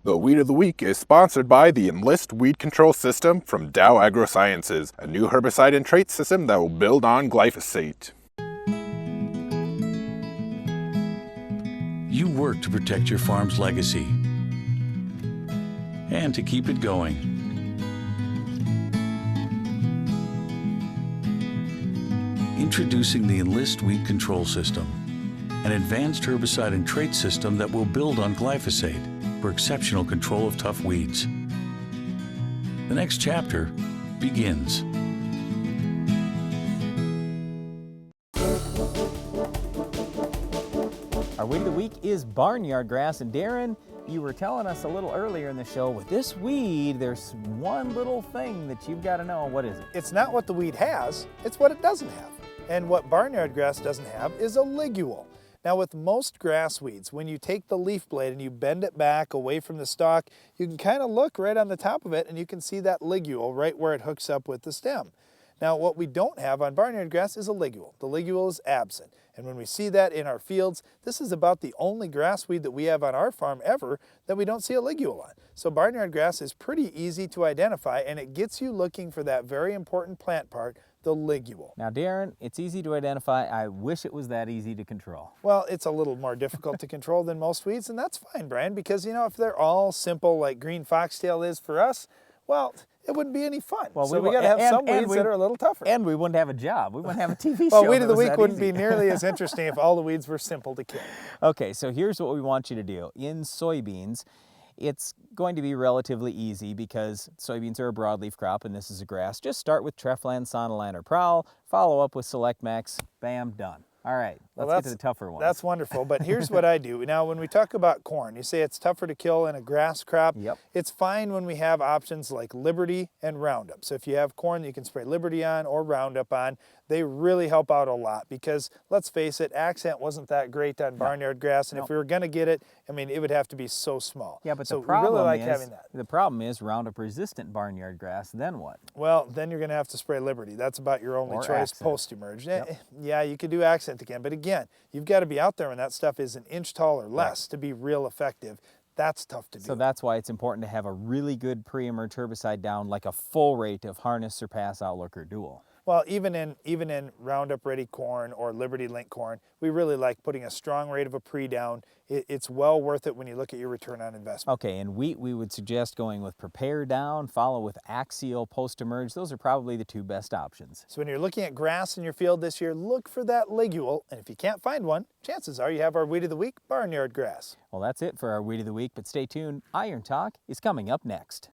The Weed of the Week is sponsored by the Enlist Weed Control System from Dow AgroSciences, a new herbicide and trait system that will build on glyphosate. You work to protect your farm's legacy and to keep it going. Introducing the Enlist Weed Control System, an advanced herbicide and trait system that will build on glyphosate for exceptional control of tough weeds. The next chapter begins. Our weed of the week is barnyard grass, and Darren, you were telling us a little earlier in the show, with this weed, there's one little thing that you've got to know. What is it? It's not what the weed has, it's what it doesn't have. And what barnyard grass doesn't have is a ligule. Now with most grass weeds, when you take the leaf blade and you bend it back away from the stalk, you can kind of look right on the top of it and you can see that ligule right where it hooks up with the stem. Now what we don't have on barnyard grass is a ligule. The ligule is absent. And when we see that in our fields, this is about the only grass weed that we have on our farm ever that we don't see a ligule on. So barnyard grass is pretty easy to identify, and it gets you looking for that very important plant part, the ligule. Now Darren, it's easy to identify. I wish it was that easy to control. Well, it's a little more difficult to control than most weeds, and that's fine, Brian, because you know, if they're all simple like green foxtail is for us, well, it wouldn't be any fun. Well, so we got to have some weeds that are a little tougher. And we wouldn't have a job. We wouldn't have a TV well, show. Weed of the Week wouldn't easy. be nearly as interesting if all the weeds were simple to kill. Okay, so here's what we want you to do. In soybeans, it's going to be relatively easy because soybeans are a broadleaf crop and this is a grass. Just start with Treflan, Sonalan, or Prowl, follow up with Select Max, bam, done. All right, let's get to the tougher ones. That's wonderful, but here's what I do. Now, when we talk about corn, you say it's tougher to kill in a grass crop. Yep. It's fine when we have options like Liberty and Roundup. So if you have corn that you can spray Liberty on or Roundup on, they really help out a lot because, let's face it, accent wasn't that great on barnyard grass, and if we were going to get it, I mean, it would have to be so small. Yeah, but so the problem we really like is, having that. The problem is Roundup-resistant barnyard grass, then what? Well, then you're going to have to spray Liberty. That's about your only choice post-emerge. Yep. Yeah, you could do accent again, but again, you've got to be out there when that stuff is an inch tall or less to be real effective. That's tough to do. So that's why it's important to have a really good pre-emerge herbicide down, like a full rate of Harness, Surpass, Outlook, or Dual. Well, even in Roundup Ready corn or Liberty Link corn, we really like putting a strong rate of a pre down. It's well worth it when you look at your return on investment. Okay, and wheat, we would suggest going with Prepare down, follow with Axial post-emerge. Those are probably the two best options. So when you're looking at grass in your field this year, look for that ligule, and if you can't find one, chances are you have our Weed of the Week, barnyard grass. Well, that's it for our Weed of the Week, but stay tuned. Iron Talk is coming up next.